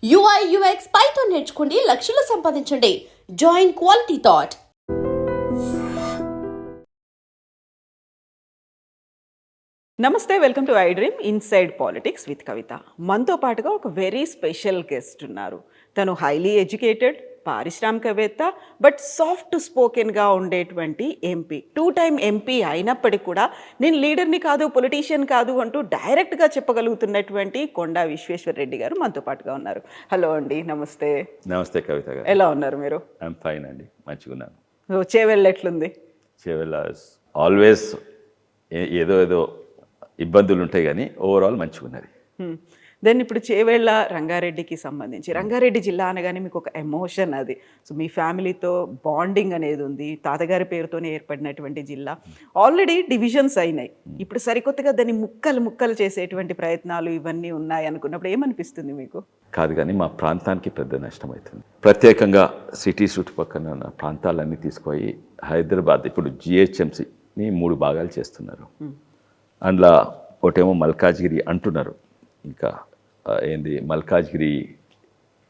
UI UX Python నేర్చుకోండి, లక్షలు సంపాదించండి. Join quality thought. నమస్తే, welcome to iDream inside politics with Kavitha. మనతో పాటుగా ఒక వెరీ స్పెషల్ గెస్ట్ ఉన్నారు. తను హైలీ ఎడ్యుకేటెడ్, పారిశ్రామికవేత్త, బట్ సాఫ్ట్ స్పోకెన్గా ఉండేటువంటి ఎంపీ. 2 టైమ్ ఎంపీ అయినప్పటికీ కూడా నేను లీడర్ని కాదు, పొలిటీషియన్ కాదు అంటూ డైరెక్ట్గా చెప్పగలుగుతున్నటువంటి కొండా విశ్వేశ్వరరెడ్డి గారు మనతో పాటుగా ఉన్నారు. హలో అండి, నమస్తే. నమస్తే కవిత గారు. ఎలా ఉన్నారు మీరు? ఐఎమ్ ఫైన్ అండి, మంచిగా ఉన్నాను. చేవెళ్ళ ఎట్లుంది? చేవెళ్ళ ఆల్వేస్ ఏదో ఇబ్బందులు ఉంటాయి కానీ ఓవరాల్ మంచిగా ఉన్నది. దెన్ ఇప్పుడు చేవెళ్ళ రంగారెడ్డికి సంబంధించి, రంగారెడ్డి జిల్లా అనగానే మీకు ఒక ఎమోషన్ అది. సో మీ ఫ్యామిలీతో బాండింగ్ అనేది ఉంది, తాతగారి పేరుతోనే ఏర్పడినటువంటి జిల్లా. ఆల్రెడీ డివిజన్స్ అయినాయి, ఇప్పుడు సరికొత్తగా దాన్ని ముక్కలు చేసేటువంటి ప్రయత్నాలు ఇవన్నీ ఉన్నాయి అనుకున్నప్పుడు ఏమనిపిస్తుంది మీకు? కాదు కానీ మా ప్రాంతానికి పెద్ద నష్టం అవుతుంది. ప్రత్యేకంగా సిటీ చుట్టుపక్కల ఉన్న ప్రాంతాలన్నీ తీసుకుపోయి హైదరాబాద్ ఇప్పుడు జిహెచ్ఎంసీని 3 భాగాలు చేస్తున్నారు. అందులో ఒకటేమో మల్కాజ్గిరి అంటున్నారు, ఇంకా ఏంది మల్కాజ్గిరి,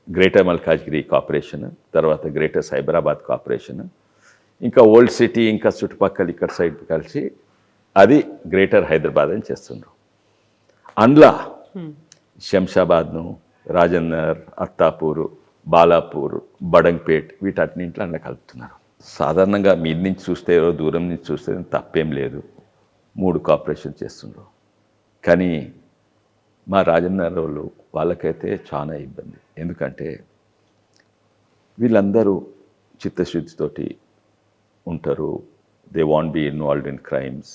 గ్రేటర్ మల్కాజ్గిరి కార్పొరేషన్, తర్వాత గ్రేటర్ సైబరాబాద్ కార్పొరేషన్, ఇంకా ఓల్డ్ సిటీ, ఇంకా చుట్టుపక్కల ఇక్కడ సైడ్ కలిసి అది గ్రేటర్ హైదరాబాద్ అని చేస్తున్నారు. అందులో శంషాబాద్ను, రాజన్నర్, అత్తాపూర్, బాలాపూర్, బడంగ్పేట్ వీటన్నింటిలో అందులో కలుపుతున్నారు. సాధారణంగా మీద నుంచి చూస్తే, దూరం నుంచి చూస్తే తప్పేం లేదు, 3 కార్పొరేషన్ చేస్తున్నారు. కానీ మా రాజన్నర్ వాళ్ళకైతే చాలా ఇబ్బంది. ఎందుకంటే వీళ్ళందరూ చిత్తశుద్ధితోటి ఉంటారు. They won't be involved in crimes.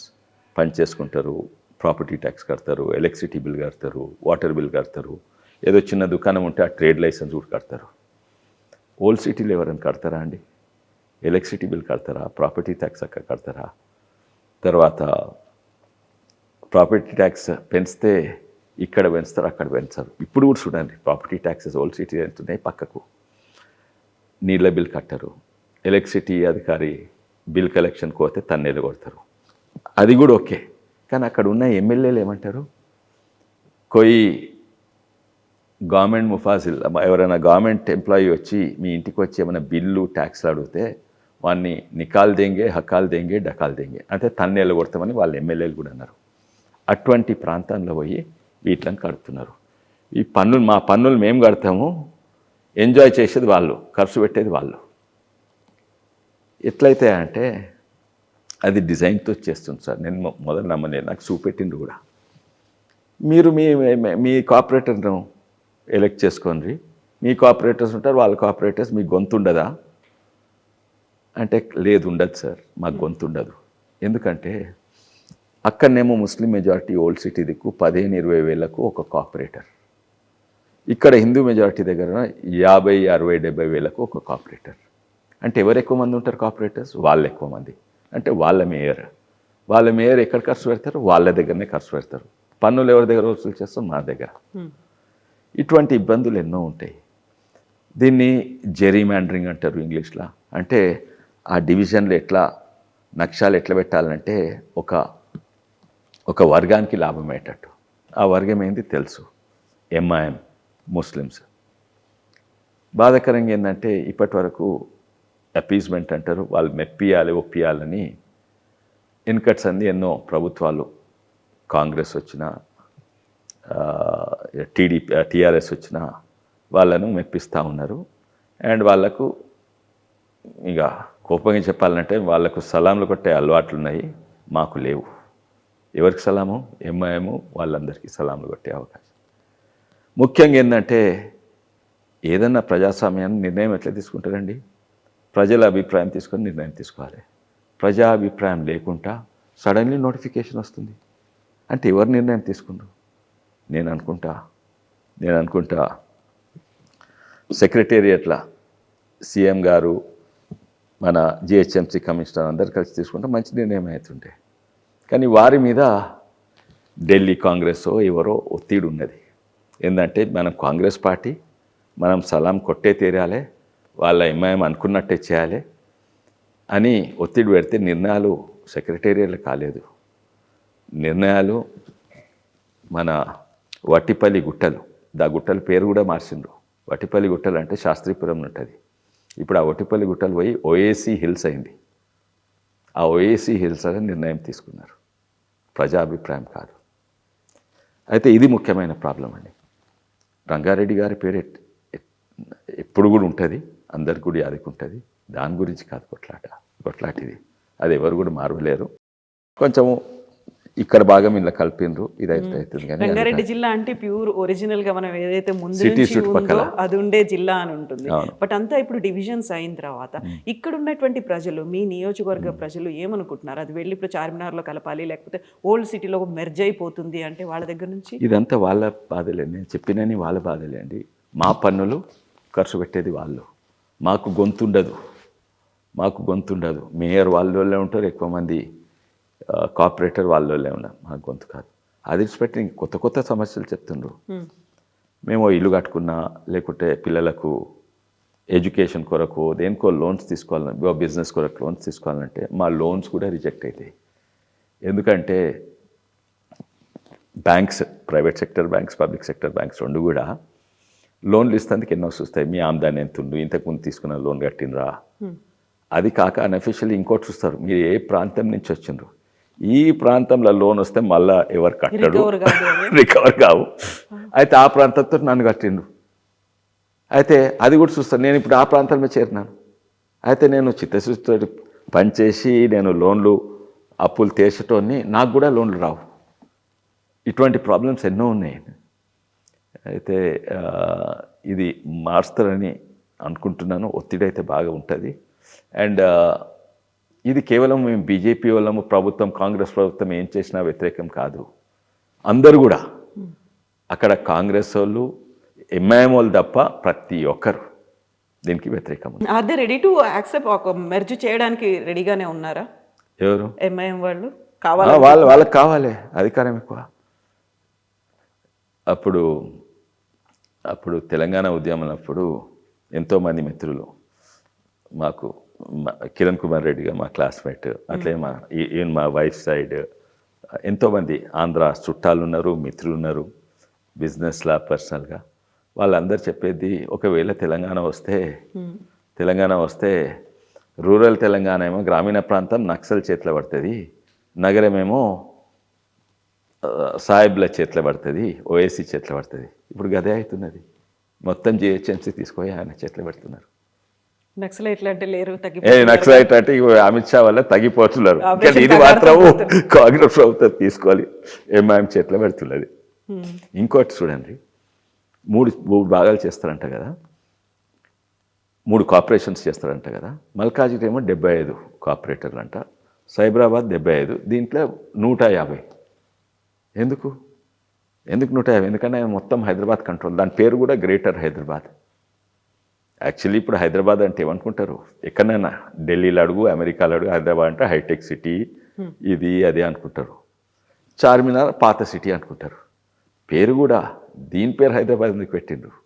పని చేసుకుంటారు, ప్రాపర్టీ ట్యాక్స్ కడతారు, ఎలక్ట్రిసిటీ బిల్ కడతారు, వాటర్ బిల్ కడతారు, ఏదో చిన్న దుకాణం ఉంటే ఆ ట్రేడ్ లైసెన్స్ కూడా కడతారు. ఓల్డ్ సిటీలో ఎవరైనా కడతారా అండి? ఎలక్ట్రిసిటీ బిల్ కడతారా? ప్రాపర్టీ ట్యాక్స్ అక్కడ కడతారా? తర్వాత ప్రాపర్టీ ట్యాక్స్ పెంచితే ఇక్కడ పెంచుతారు, అక్కడ పెంచారు. ఇప్పుడు కూడా చూడండి, ప్రాపర్టీ ట్యాక్సెస్ ఓల్డ్ సిటీ ఎంతున్నాయి, పక్కకు నీళ్ళ బిల్ కట్టరు. ఎలక్ట్రిసిటీ అధికారి బిల్ కలెక్షన్కి పోతే తన్నేలు కొడతారు. అది కూడా ఓకే, కానీ అక్కడ ఉన్న ఎమ్మెల్యేలు ఏమంటారు? కొయి గవర్నమెంట్ ముఫాజిల్, ఎవరైనా గవర్నమెంట్ ఎంప్లాయీ వచ్చి మీ ఇంటికి వచ్చి ఏమైనా బిల్లు ట్యాక్స్లు అడిగితే వాడిని నికాల్ దేంగే, హకాల్ దేంగే, డకాల్ దేంగే అంటే తన్నేలు కొడతామని వాళ్ళ ఎమ్మెల్యేలు కూడా అన్నారు. అటువంటి ప్రాంతంలో పోయి వీటిని కడుతున్నారు. ఈ పన్నులు, మా పన్నులు మేము కడతాము, ఎంజాయ్ చేసేది వాళ్ళు, ఖర్చు పెట్టేది వాళ్ళు. ఎట్లయితే అంటే అది డిజైన్తో చేస్తుంది సార్. నేను మొదలు నమ్మలేదు, నాకు చూపెట్టిండు కూడా. మీరు మీ కార్పొరేటర్ను ఎలక్ట్ చేసుకోండి, మీ కార్పొరేటర్స్ ఉంటారు, వాళ్ళ కార్పొరేటర్స్, మీ గొంతు ఉండదా అంటే లేదు, ఉండదు సార్, మాకు గొంతు ఉండదు. ఎందుకంటే అక్కడనేమో ముస్లిం మెజారిటీ ఓల్డ్ సిటీ దిక్కు 15-20 వేలకు ఒక కార్పొరేటర్, ఇక్కడ హిందూ మెజారిటీ దగ్గర 50, 60, 70 వేలకు ఒక కార్పొరేటర్. అంటే ఎవరు ఎక్కువ మంది ఉంటారు కార్పొరేటర్స్? వాళ్ళు ఎక్కువ మంది. అంటే వాళ్ళ మేయర్ ఎక్కడ ఖర్చు పెడతారు? వాళ్ళ దగ్గరనే ఖర్చు పెడతారు. పన్నులు ఎవరి దగ్గర వసూలు చేస్తాం? మా దగ్గర. ఇటువంటి ఇబ్బందులు ఎన్నో ఉంటాయి. దీన్ని జెరీమాండరింగ్ అంటారు ఇంగ్లీష్లో. అంటే ఆ డివిజన్లు ఎట్లా, నక్షాలు ఎట్లా పెట్టాలంటే ఒక వర్గానికి లాభమయ్యేటట్టు. ఆ వర్గం ఏంది తెలుసు, ఎంఐఎం, ముస్లిమ్స్. బాధాకరంగా ఏంటంటే ఇప్పటి వరకు అపీజ్మెంట్ అంటారు, వాళ్ళు మెప్పియాలి, ఒప్పియాలని ఇన్కట్స్ అంది ఎన్నో ప్రభుత్వాలు, కాంగ్రెస్ వచ్చినా, టీఆర్ఎస్ వచ్చినా వాళ్ళను మెప్పిస్తూ ఉన్నారు. అండ్ వాళ్ళకు ఇక కోపంగా చెప్పాలంటే వాళ్ళకు సలాంలు కొట్టే అలవాట్లు ఉన్నాయి, మాకు లేవు. ఎవరికి సలాము? ఎంఐఎం వాళ్ళందరికీ సలాంలు కొట్టే అవకాశం. ముఖ్యంగా ఏంటంటే ఏదన్నా ప్రజాస్వామ్యాన్ని నిర్ణయం ఎట్లా తీసుకుంటారండి? ప్రజల అభిప్రాయం తీసుకొని నిర్ణయం తీసుకోవాలి. ప్రజా అభిప్రాయం లేకుండా సడన్లీ నోటిఫికేషన్ వస్తుంది అంటే ఎవరు నిర్ణయం తీసుకుంటారు? నేను అనుకుంటా సెక్రటేరియట్ల సీఎం గారు, మన జిహెచ్ఎంసీ కమిషనర్ అందరు కలిసి తీసుకుంటే మంచి నిర్ణయం అవుతుంటే, కానీ వారి మీద ఢిల్లీ కాంగ్రెస్ ఎవరో ఒత్తిడి ఉన్నది. ఏంటంటే మనం కాంగ్రెస్ పార్టీ, మనం సలాం కొట్టే తీరాలి, వాళ్ళ ఎంఐఎం అనుకున్నట్టే చేయాలి అని ఒత్తిడి పెడితే నిర్ణయాలు సెక్రటేరియట్లు కాలేదు. నిర్ణయాలు మన వట్టిపల్లి గుట్టలు, దా గుట్టల పేరు కూడా మార్చిండ్రు, వటిపల్లి గుట్టలు అంటే శాస్త్రీపురం ఉంటుంది. ఇప్పుడు ఆ వటిపల్లి గుట్టలు పోయి ఓఏసీ హిల్స్ అయింది. ఆ ఓఏసీ హిల్స్ అని నిర్ణయం తీసుకున్నారు, ప్రజాభిప్రాయం కాదు. అయితే ఇది ముఖ్యమైన ప్రాబ్లం అండి. రంగారెడ్డి గారి పేరు ఎప్పుడు కూడా ఉంటుంది, అందరికి కూడా యాదికి ఉంటుంది. దాని గురించి కాదు కొట్లాటిది, అది ఎవరు కూడా మారవలేరు. కొంచెము ఇక్కడ భాగం ఇలా కలిపినరు, ఇది అయితే అవుతుంది. కానీ రంగారెడ్డి జిల్లా అంటే ప్యూర్ ఒరిజినల్ గా మనం ఏదైతే ముందు సిటీ నుంచి చుట్టుపక్కల ఉందో అది ఉండే జిల్లా అని ఉంటుంది. అవును. బట్ అంతా ఇప్పుడు డివిజన్స్ అయిన తర్వాత ఇక్కడ ఉన్నటువంటి ప్రజలు, మీ నియోజకవర్గ ప్రజలు ఏమనుకుంటున్నారు? అది వెళ్ళి ఇప్పుడు చార్మినార్లో కలపాలి, లేకపోతే ఓల్డ్ సిటీలో మెర్జ్ అయిపోతుంది అంటే వాళ్ళ దగ్గర నుంచి ఇదంతా వాళ్ళ బాధలే. నేను చెప్పినని వాళ్ళ బాధలే అండి. మా పన్నులు ఖర్చు పెట్టేది వాళ్ళు, మాకు గొంతుండదు. మేయర్ వాళ్ళే ఉంటారు, ఎక్కువ మంది కార్పొరేటర్ వాళ్ళే ఉన్నారు, మాకు గొంతు కాదు. అది పెట్టి కొత్త సమస్యలు చెప్తుండ్రు. మేము ఇల్లు కట్టుకున్నా, లేకుంటే పిల్లలకు ఎడ్యుకేషన్ కొరకు దేనికో లోన్స్ తీసుకోవాలని, బిజినెస్ కొరకు లోన్స్ తీసుకోవాలంటే మా లోన్స్ కూడా రిజెక్ట్ అవుతాయి. ఎందుకంటే banks, private sector banks, public sector banks రెండు కూడా లోన్లు ఇస్తేందుకు ఎన్నో చూస్తాయి. మీ ఆమ్దాని ఎంత ఉండు, ఇంతకుముందు తీసుకున్న లోన్ కట్టినరా. అది కాక అన్అఫిషియల్లీ ఇంకోటి చూస్తారు, మీరు ఏ ప్రాంతం నుంచి వచ్చిండ్రు. ఈ ప్రాంతంలో లోన్ వస్తే మళ్ళా ఎవరు కట్టడు, రికవర్ కావు. అయితే ఆ ప్రాంతంతో నన్ను కట్టిండు. అయితే అది కూడా చూస్తాను. నేను ఇప్పుడు ఆ ప్రాంతంలో చేరినాను. అయితే నేను చిత్తశుద్ధితో పనిచేసి నేను లోన్లు అప్పులు తీర్చటోని, నాకు కూడా లోన్లు రావు. ఇటువంటి ప్రాబ్లమ్స్ ఎన్నో ఉన్నాయి. అయితే ఇది మారుస్తారని అనుకుంటున్నాను. ఒత్తిడి అయితే బాగా ఉంటుంది. అండ్ ఇది కేవలం మేము బీజేపీ వాళ్ళము, ప్రభుత్వం, కాంగ్రెస్ ప్రభుత్వం ఏం చేసినా వ్యతిరేకం కాదు. అందరూ కూడా అక్కడ కాంగ్రెస్ వాళ్ళు, ఎంఐఎం వాళ్ళు తప్ప ప్రతి ఒక్కరు దీనికి వ్యతిరేకం. అదే రెడీ టు యాక్సెప్ట్ ఒక మెర్జ్ చేయడానికి రెడీగానే ఉన్నారా? ఎవరు? ఎంఐఎం వాళ్ళు కావాలి, వాళ్ళకి కావాలి అధికారం ఎక్కువ. అప్పుడు తెలంగాణ ఉద్యమం అప్పుడు ఎంతోమంది మిత్రులు మాకు, కిరణ్ కుమార్ రెడ్డిగా మా క్లాస్మేట్, అట్లే ఈవెన్ మా వైఫ్ సైడ్ ఎంతోమంది ఆంధ్ర చుట్టాలు ఉన్నారు, మిత్రులు ఉన్నారు, బిజినెస్లా పర్సనల్గా. వాళ్ళందరూ చెప్పేది, ఒకవేళ తెలంగాణ వస్తే రూరల్ తెలంగాణ ఏమో, గ్రామీణ ప్రాంతం నక్సల్ చేతిలో పడుతుంది, నగరమేమో సాయిబ్ల చేతిలో పడుతుంది, ఓఎస్సీ చేతిలో పడుతుంది. ఇప్పుడు గదే అవుతున్నది. మొత్తం జిహెచ్ఎంసీ తీసుకొని ఆయన చేతిలో పెడుతున్నారు. నక్సలైట్లు అంటే లేరు, నక్సలైట్ అంటే అమిత్ షా వల్ల తగ్గిపోతున్నారు. కానీ ఇది మాత్రం కాంగ్రెస్ ప్రభుత్వం తీసుకోవాలి, ఎంఐఎం చేతిలో పెడుతున్నది. ఇంకోటి చూడండి, మూడు భాగాలు చేస్తారంట కదా, 3 కార్పొరేషన్స్ చేస్తారంట కదా. మల్కాజిగిరి ఏమో 75 కార్పొరేటర్లు అంట, సైబరాబాద్ 75, దీంట్లో 150. ఎందుకు 150? ఎందుకంటే మొత్తం హైదరాబాద్ కంట్రోల్. దాని పేరు కూడా గ్రేటర్ హైదరాబాద్. యాక్చువల్లీ ఇప్పుడు హైదరాబాద్ అంటే ఏమనుకుంటారు, ఎక్కడైనా ఢిల్లీలో అడుగు, అమెరికాలో అడుగు, హైదరాబాద్ అంటే హైటెక్ సిటీ, ఇది అది అనుకుంటారు. చార్మినార్ పాత సిటీ అనుకుంటారు. పేరు కూడా దీని పేరు హైదరాబాద్ ఎందుకు పెట్టిండ్రు?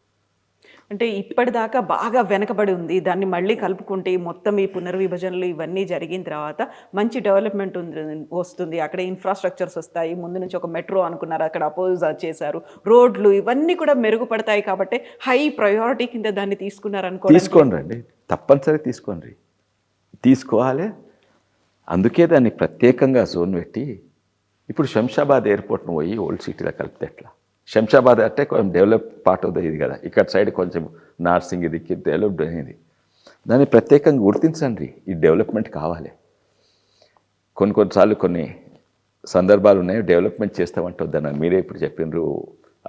అంటే ఇప్పటిదాకా బాగా వెనకబడి ఉంది, దాన్ని మళ్ళీ కలుపుకుంటే మొత్తం ఈ పునర్విభజనలు ఇవన్నీ జరిగిన తర్వాత మంచి డెవలప్మెంట్ వస్తుంది, అక్కడ ఇన్ఫ్రాస్ట్రక్చర్స్ వస్తాయి. ముందు నుంచి ఒక మెట్రో అనుకున్నారు, అక్కడ అపోజ్ చేశారు, రోడ్లు ఇవన్నీ కూడా మెరుగుపడతాయి. కాబట్టి హై ప్రయారిటీ కింద దాన్ని తీసుకున్నారు అనుకో. తీసుకోండి, తప్పనిసరి తీసుకోవాలి. అందుకే దాన్ని ప్రత్యేకంగా జోన్ పెట్టి, ఇప్పుడు శంషాబాద్ ఎయిర్పోర్ట్ను పోయి ఓల్డ్ సిటీలో కలిపితే ఎట్లా? శంషాబాద్ అంటే కొంచెం డెవలప్ పార్ట్ అవుతుంది ఇది కదా, ఇక్కడ సైడ్ కొంచెం నార్సింగ్ ఇది డెవలప్డ్ అయింది. దాన్ని ప్రత్యేకంగా గుర్తించండి. ఈ డెవలప్మెంట్ కావాలి. కొన్నిసార్లు కొన్ని సందర్భాలు ఉన్నాయి, డెవలప్మెంట్ చేస్తామంటే వద్దన్నారు. మీరే ఇప్పుడు చెప్పినారు,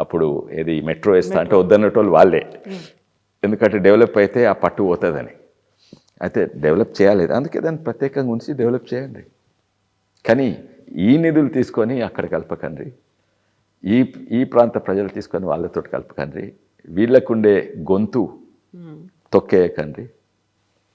అప్పుడు ఏది మెట్రో వేస్తా అంటే వద్దన్నట్టు వాళ్ళే. ఎందుకంటే డెవలప్ అయితే ఆ పట్టు పోతుందని. అయితే డెవలప్ చేయాలి, అందుకే దాన్ని ప్రత్యేకంగా ఉంచి డెవలప్ చేయండి. కానీ ఈ నిధులు తీసుకొని అక్కడ కలపకండి, ఈ ప్రాంత ప్రజలు తీసుకొని వాళ్ళతో కలపకండి, వీళ్ళకుండే గొంతు తొక్కేయకండి.